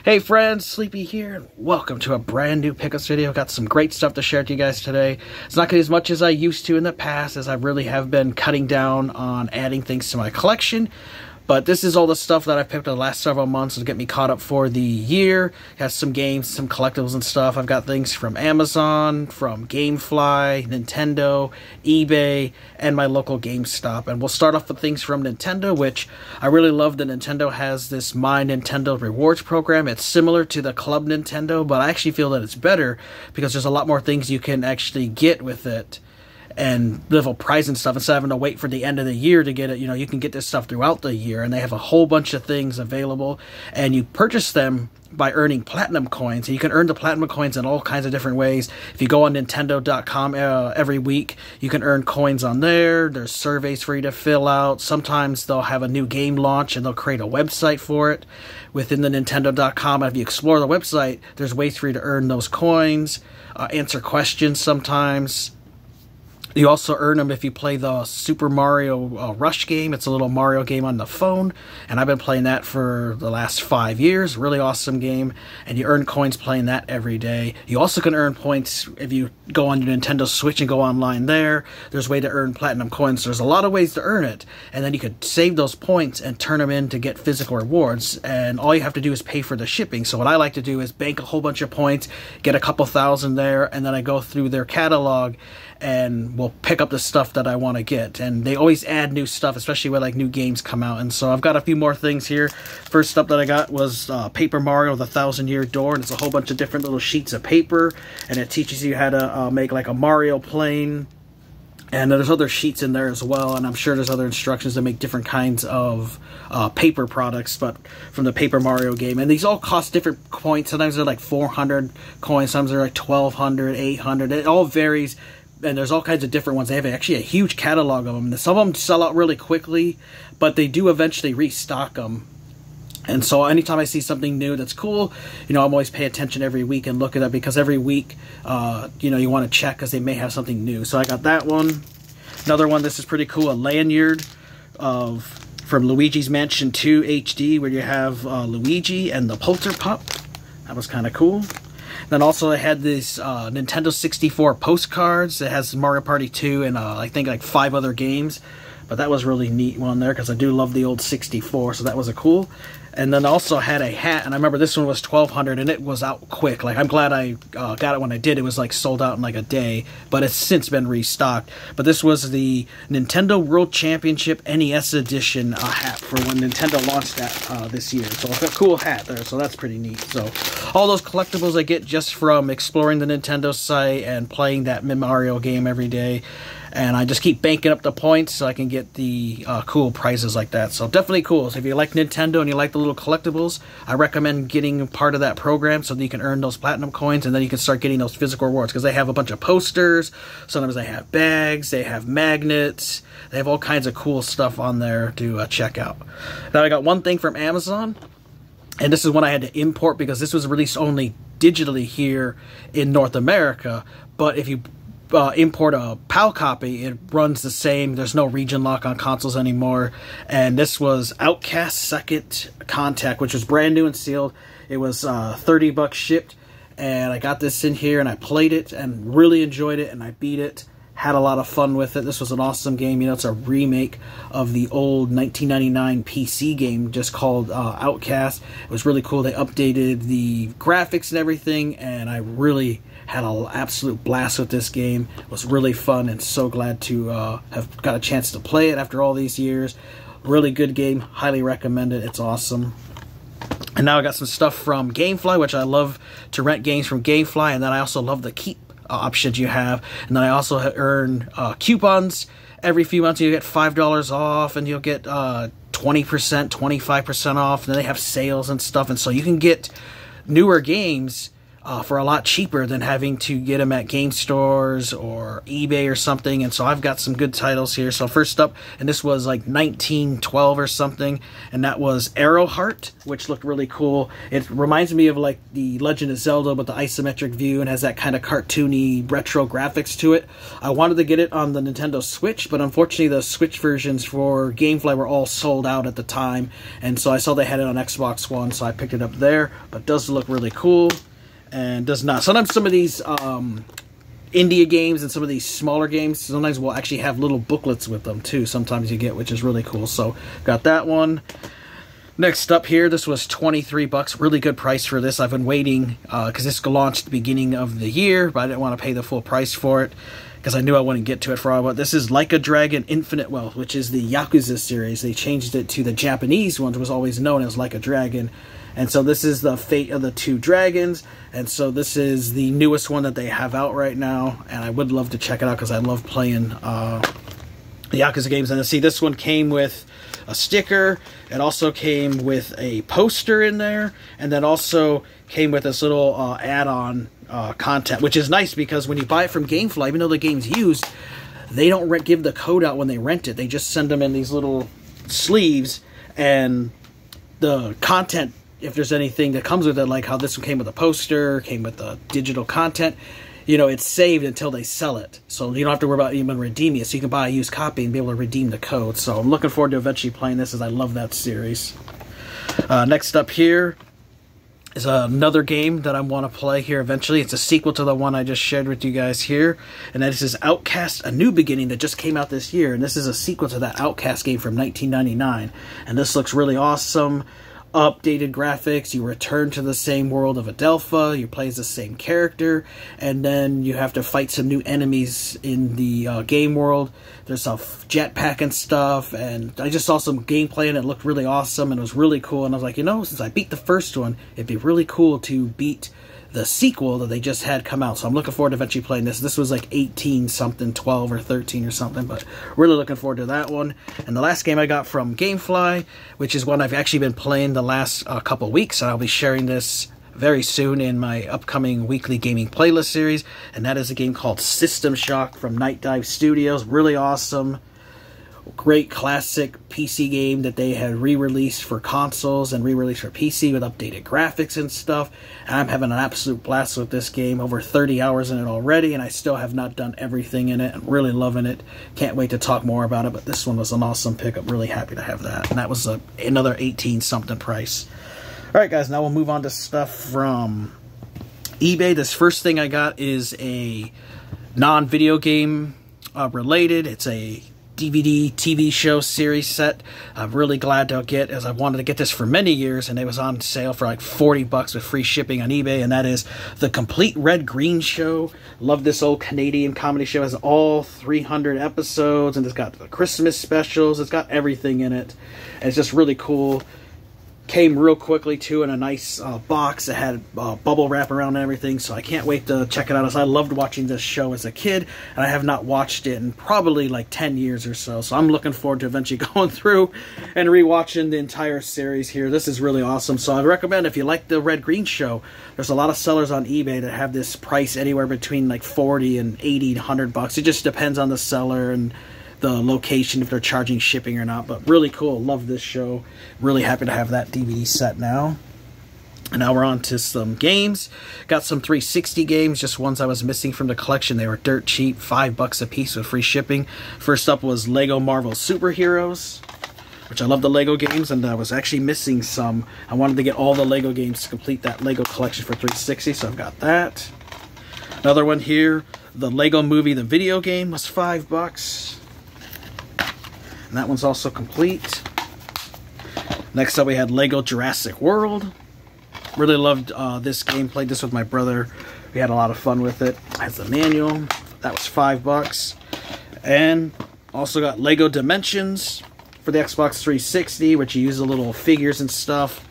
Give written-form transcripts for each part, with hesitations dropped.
Hey friends, Sleepy here, and welcome to a brand new pickups video. Got some great stuff to share with you guys today. It's not as much as I used to in the past, as I really have been cutting down on adding things to my collection. But this is all the stuff that I've picked up the last several months to get me caught up for the year. Has some games, some collectibles and stuff. I've got things from Amazon, from Gamefly, Nintendo, eBay, and my local GameStop. And we'll start off with things from Nintendo, which I really love that Nintendo has this My Nintendo Rewards program. It's similar to the Club Nintendo, but I actually feel that it's better because there's a lot more things you can actually get with it. And little prize and stuff, instead of having to wait for the end of the year to get it. You know, you can get this stuff throughout the year, and they have a whole bunch of things available, and you purchase them by earning platinum coins. And you can earn the platinum coins in all kinds of different ways. If you go on Nintendo.com every week, you can earn coins on there. There's surveys for you to fill out. Sometimes they'll have a new game launch and they'll create a website for it within the Nintendo.com. And if you explore the website, there's ways for you to earn those coins, answer questions sometimes. You also earn them if you play the Super Mario Rush game. It's a little Mario game on the phone, and I've been playing that for the last 5 years. Really awesome game, and you earn coins playing that every day. You also can earn points if you go on your Nintendo Switch and go online there. There's a way to earn platinum coins. There's a lot of ways to earn it, and then you could save those points and turn them in to get physical rewards, and all you have to do is pay for the shipping. So what I like to do is bank a whole bunch of points, get a couple thousand there, and then I go through their catalog and we'll pick up the stuff that I want to get. And they always add new stuff, especially when like new games come out. And so I've got a few more things here. First up that I got was Paper Mario: The Thousand-Year Door, and it's a whole bunch of different little sheets of paper, and it teaches you how to make like a Mario plane. And there's other sheets in there as well, and I'm sure there's other instructions to make different kinds of paper products, but from the Paper Mario game. And these all cost different points. Sometimes they're like 400 coins, sometimes they're like 1,200, 800. It all varies. And there's all kinds of different ones. They have actually a huge catalog of them. Some of them sell out really quickly, but they do eventually restock them. And so anytime I see something new that's cool, you know, I'm always pay attention every week and look at that, because every week, you know, you want to check because they may have something new. So I got that one. Another one, this is pretty cool, a lanyard from Luigi's Mansion 2 HD, where you have Luigi and the Polter Pup. That was kind of cool. Then also I had this Nintendo 64 postcards. It has Mario Party 2 and I think like 5 other games. But that was really neat one there, because I do love the old 64, so that was a cool. And then also had a hat, and I remember this one was 1,200, and it was out quick. Like, I'm glad I got it when I did. It was like sold out in like a day, but it's since been restocked. But this was the Nintendo World Championship NES Edition hat for when Nintendo launched that this year. So it's a cool hat there, so that's pretty neat. So all those collectibles I get just from exploring the Nintendo site and playing that Mario game every day. And I just keep banking up the points so I can get the cool prizes like that. So definitely cool. So if you like Nintendo and you like the little collectibles, I recommend getting part of that program so that you can earn those platinum coins, and then you can start getting those physical rewards, because they have a bunch of posters. Sometimes they have bags, they have magnets, they have all kinds of cool stuff on there to check out. Now I got one thing from Amazon, and this is one I had to import because this was released only digitally here in North America. But if you import a PAL copy, it runs the same. There's no region lock on consoles anymore. And this was Outcast Second Contact, which was brand new and sealed. It was $30 shipped, and I got this in here and I played it and really enjoyed it, and I beat it. Had a lot of fun with it. This was an awesome game. You know, it's a remake of the old 1999 PC game just called Outcast. It was really cool. They updated the graphics and everything, and I really had an absolute blast with this game. It was really fun, and so glad to have got a chance to play it after all these years. Really good game. Highly recommend it. It's awesome. And now I got some stuff from Gamefly, which I love to rent games from Gamefly, and then I also love the keep options you have. And then I also earn coupons every few months. You get $5 off, and you'll get 20%, 25% off. And then they have sales and stuff, and so you can get newer games for a lot cheaper than having to get them at game stores or eBay or something. And so I've got some good titles here. So first up, and this was like 1912 or something, and that was Arrowheart, which looked really cool. It reminds me of like the Legend of Zelda with the isometric view and has that kind of cartoony retro graphics to it. I wanted to get it on the Nintendo Switch, but unfortunately the Switch versions for GameFly were all sold out at the time, and so I saw they had it on Xbox One, so I picked it up there. But it does look really cool. And does not. Sometimes some of these India games and some of these smaller games sometimes will actually have little booklets with them too. Sometimes you get, which is really cool. So got that one. Next up here, this was 23 bucks. Really good price for this. I've been waiting because this launched at the beginning of the year, but I didn't want to pay the full price for it because I knew I wouldn't get to it for a while. This is Like a Dragon Infinite Wealth, which is the Yakuza series. They changed it to the Japanese one. It was always known as Like a Dragon. And so this is the fate of the two dragons. And so this is the newest one that they have out right now. And I would love to check it out because I love playing the Yakuza games. And see, this one came with a sticker. It also came with a poster in there. And then also came with this little add-on content, which is nice because when you buy it from GameFly, even though the game's used, they don't give the code out when they rent it. They just send them in these little sleeves. And the content, if there's anything that comes with it, like how this one came with a poster, came with the digital content, you know, it's saved until they sell it. So you don't have to worry about even redeeming it. So you can buy a used copy and be able to redeem the code. So I'm looking forward to eventually playing this as I love that series. Next up here is another game that I want to play here eventually. It's a sequel to the one I just shared with you guys here. And that is Outcast: A New Beginning that just came out this year. And this is a sequel to that Outcast game from 1999. And this looks really awesome. Updated graphics, you return to the same world of Adelpha, you play as the same character, and then you have to fight some new enemies in the game world. There's a jetpack and stuff, and I just saw some gameplay and it looked really awesome and it was really cool, and I was like, you know, since I beat the first one, it'd be really cool to beat the sequel that they just had come out. So I'm looking forward to eventually playing this. This was like 18 something, 12 or 13 or something, but really looking forward to that one. And the last game I got from GameFly, which is one I've actually been playing the last couple weeks, and I'll be sharing this very soon in my upcoming weekly gaming playlist series, and that is a game called System Shock from Night Dive Studios. Really awesome. Great classic PC game that they had re-released for consoles and re-released for PC with updated graphics and stuff. And I'm having an absolute blast with this game. Over 30 hours in it already, and I still have not done everything in it. I'm really loving it. Can't wait to talk more about it, but this one was an awesome pick. I'm really happy to have that. And that was another 18 something price. Alright guys, now we'll move on to stuff from eBay. This first thing I got is a non-video game related. It's a DVD TV show series set. I'm really glad to get, as I wanted to get this for many years, and it was on sale for like 40 bucks with free shipping on eBay, and that is The Complete Red Green Show. Love this old Canadian comedy show. It has all 300 episodes, and it's got the Christmas specials. It's got everything in it. And it's just really cool. Came real quickly too in a nice box that had bubble wrap around and everything, so I can't wait to check it out, as I loved watching this show as a kid, and I have not watched it in probably like 10 years or so, so I'm looking forward to eventually going through and rewatching the entire series here. This is really awesome, so I recommend, if you like the Red Green Show, there's a lot of sellers on eBay that have this price anywhere between like 40 and 80 and 100 bucks. It just depends on the seller and the location, if they're charging shipping or not, but really cool. Love this show. Really happy to have that DVD set now. And now we're on to some games. Got some 360 games, just ones I was missing from the collection. They were dirt cheap, 5 bucks a piece with free shipping. First up was Lego Marvel Superheroes, which I love the Lego games, and I was actually missing some. I wanted to get all the Lego games to complete that Lego collection for 360, so I've got that. Another one here, the Lego Movie, the video game, was 5 bucks. And that one's also complete. Next up we had Lego Jurassic World. Really loved this game. Played this with my brother. We had a lot of fun with it. It has the manual. That was 5 bucks. And also got Lego Dimensions for the Xbox 360, which you use the little figures and stuff.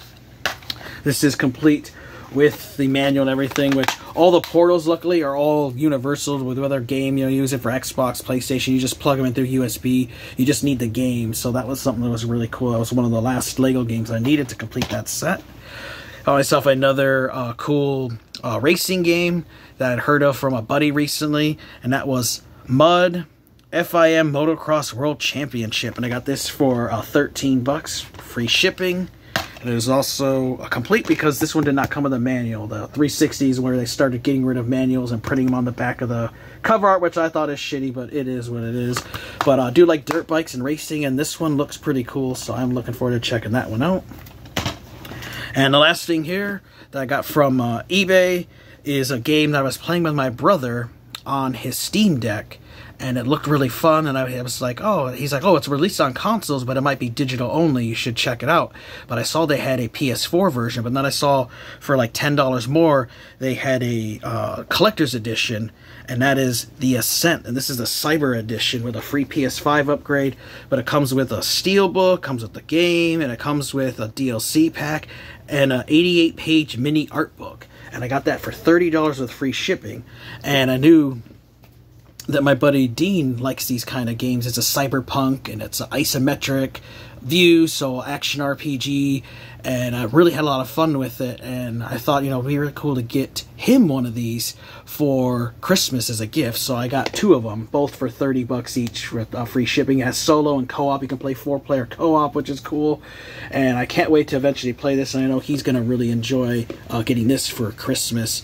This is complete with the manual and everything, which all the portals luckily are all universal with other game. You know, use it for Xbox, PlayStation, you just plug them in through USB. You just need the game, so that was something that was really cool. That was one of the last Lego games I needed to complete that set. Got myself another cool racing game that I'd heard of from a buddy recently, and that was Mud FIM Motocross World Championship, and I got this for 13 bucks, free shipping. And it was also complete because this one did not come with a manual. The 360s where they started getting rid of manuals and printing them on the back of the cover art, which I thought is shitty, but it is what it is. But I do like dirt bikes and racing, and this one looks pretty cool, so I'm looking forward to checking that one out. And the last thing here that I got from eBay is a game that I was playing with my brother on his Steam Deck. And it looked really fun, and I was like, oh, he's like, oh, it's released on consoles, but it might be digital only, you should check it out. But I saw they had a PS4 version, but then I saw for like $10 more, they had a collector's edition, and that is The Ascent, and this is the Cyber Edition with a free PS5 upgrade, but it comes with a steelbook, comes with the game, and it comes with a DLC pack, and an 88-page mini art book. And I got that for $30 with free shipping, and I knew that my buddy Dean likes these kind of games. It's a cyberpunk, and it's an isometric view, so action RPG, and I really had a lot of fun with it, and I thought, you know, it'd be really cool to get him one of these for Christmas as a gift, so I got two of them, both for 30 bucks each with free shipping. It has solo and co-op. You can play 4-player co-op, which is cool, and I can't wait to eventually play this, and I know he's going to really enjoy getting this for Christmas.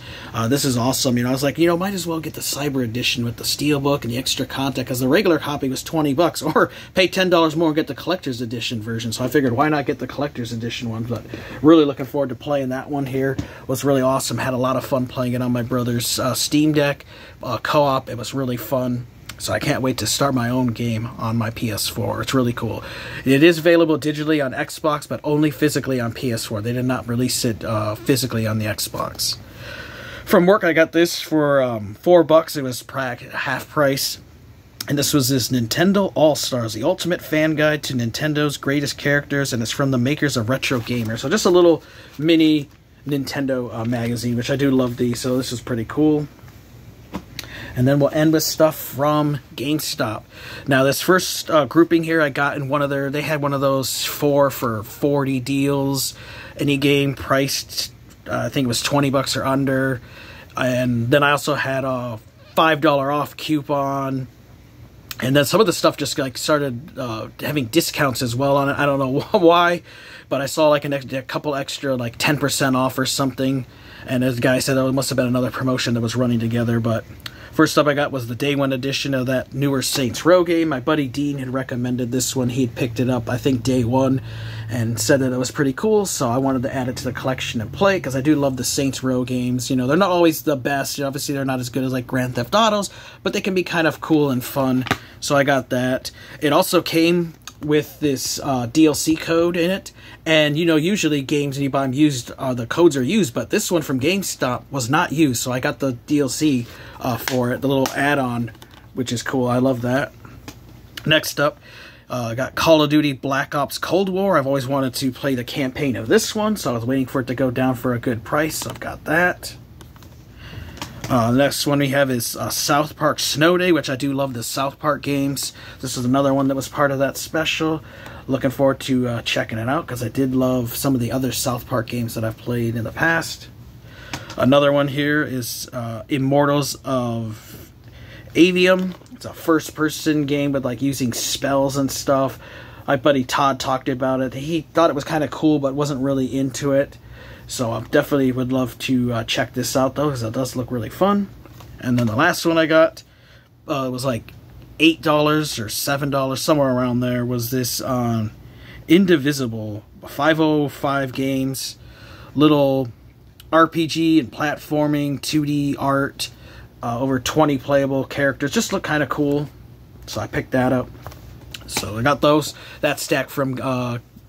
This is awesome. You know, I was like, you know, might as well get the Cyber Edition with the steelbook and the extra content, because the regular copy was 20 bucks, or pay $10 more and get the collector's edition version, so I figured why not get the collector's edition one. But really looking forward to playing that one here. It was really awesome. Had a lot of fun playing it on my brother's Steam Deck co-op. It was really fun. So I can't wait to start my own game on my PS4. It's really cool. It is available digitally on Xbox, but only physically on PS4. They did not release it physically on the Xbox. From work, I got this for $4. It was half price. And this was this Nintendo All-Stars, the ultimate fan guide to Nintendo's greatest characters, and it's from the makers of Retro Gamer. So just a little mini Nintendo magazine, which I do love these, so this is pretty cool. And then we'll end with stuff from GameStop. Now, this first grouping here I got in one of their, they had one of those 4 for 40 deals. Any game priced, I think it was 20 bucks or under. And then I also had a $5 off coupon. And then some of the stuff just like started having discounts as well on it. I don't know why, but I saw like a couple extra, like 10% off or something. And the guy said, oh, it must have been another promotion that was running together. But first up I got was the Day 1 edition of that newer Saints Row game. My buddy Dean had recommended this one. He'd picked it up, I think, Day 1, and said that it was pretty cool, so I wanted to add it to the collection and play, because I do love the Saints Row games. You know, they're not always the best. You know, obviously, they're not as good as, like, Grand Theft Autos, but they can be kind of cool and fun, so I got that. It also came with this DLC code in it, and, you know, usually games, when you buy them used, the codes are used, but this one from GameStop was not used, so I got the DLC for it, the little add-on, which is cool. I love that. Next up, I got Call of Duty Black Ops Cold War. I've always wanted to play the campaign of this one, so I was waiting for it to go down for a good price, so I've got that. The next one we have is South Park Snow Day, which I do love the South Park games. This is another one that was part of that special. Looking forward to checking it out, because I did love some of the other South Park games that I've played in the past. Another one here is Immortals of Avium. It's a first-person game with like using spells and stuff. My buddy Todd talked about it. He thought it was kind of cool, but wasn't really into it. So I definitely would love to check this out, though, because it does look really fun. And then the last one I got, it was like $8 or $7, somewhere around there, was this Indivisible, 505 games, little RPG and platforming, 2D art, over 20 playable characters. Just look kind of cool, so I picked that up. So I got those, that stack from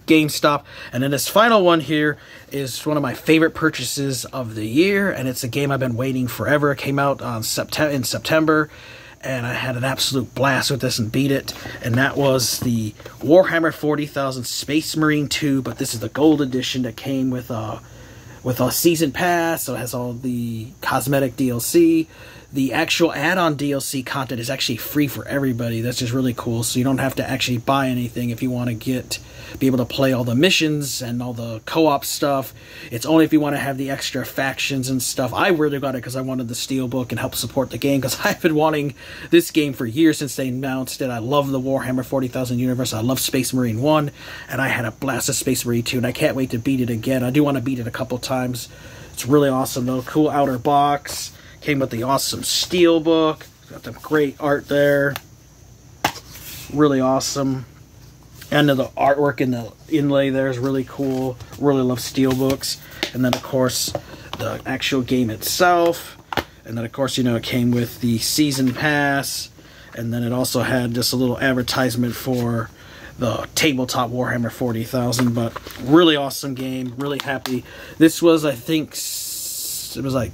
GameStop. And then this final one here is one of my favorite purchases of the year, and it's a game I've been waiting forever. It came out on in September, and I had an absolute blast with this and beat it. And that was the Warhammer 40,000 Space Marine 2, but this is the gold edition that came with a season pass, so it has all the cosmetic DLC. the actual add-on DLC content is actually free for everybody. That's just really cool. So you don't have to actually buy anything if you want to be able to play all the missions and all the co-op stuff. It's only if you want to have the extra factions and stuff. I really got it because I wanted the Steelbook and help support the game, because I've been wanting this game for years since they announced it. I love the Warhammer 40,000 universe. I love Space Marine 1, and I had a blast of Space Marine 2, and I can't wait to beat it again. I do want to beat it a couple times. It's really awesome though. Cool outer box. Came with the awesome Steelbook. Got the great art there. Really awesome. And the artwork in the inlay there is really cool. Really love Steelbooks. And then, of course, the actual game itself. And then, of course, you know, it came with the Season Pass. And then it also had just a little advertisement for the tabletop Warhammer 40,000. But really awesome game. Really happy. This was, I think, it was like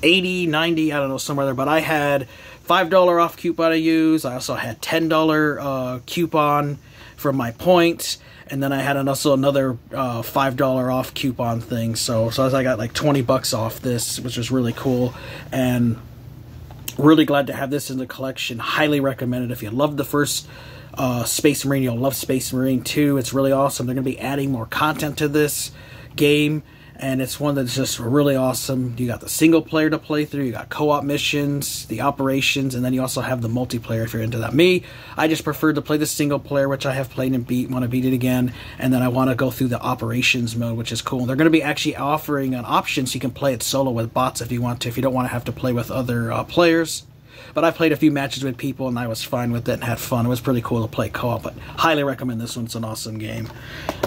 80, 90, I don't know, somewhere there. But I had $5 off coupon to use. I also had $10 coupon for my points, and then I had also another $5 off coupon thing. So I got like 20 bucks off this, which was really cool, and really glad to have this in the collection. Highly recommend it. If you love the first Space Marine, you'll love Space Marine 2. It's really awesome. They're going to be adding more content to this game, and it's one that's just really awesome. You got the single player to play through, you got co-op missions, the operations, and then you also have the multiplayer if you're into that. Me, I just prefer to play the single player, which I have played and want to beat it again, and then I want to go through the operations mode, which is cool. They're going to be actually offering an option so you can play it solo with bots if you want to, if you don't want to have to play with other players. But I played a few matches with people, and I was fine with it and had fun. It was pretty cool to play co-op, but highly recommend this one. It's an awesome game.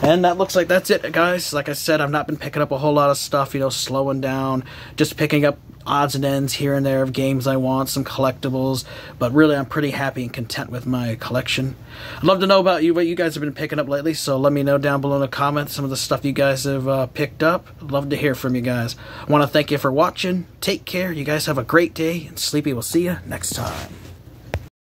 And that looks like that's it, guys. Like I said, I've not been picking up a whole lot of stuff, you know, slowing down, just picking up odds and ends here and there of games I want, some collectibles, but really I'm pretty happy and content with my collection. I'd love to know about you, what you guys have been picking up lately, so let me know down below in the comments some of the stuff you guys have picked up. I'd love to hear from you guys. I want to thank you for watching. Take care. You guys have a great day, and Sleepy will see you next time.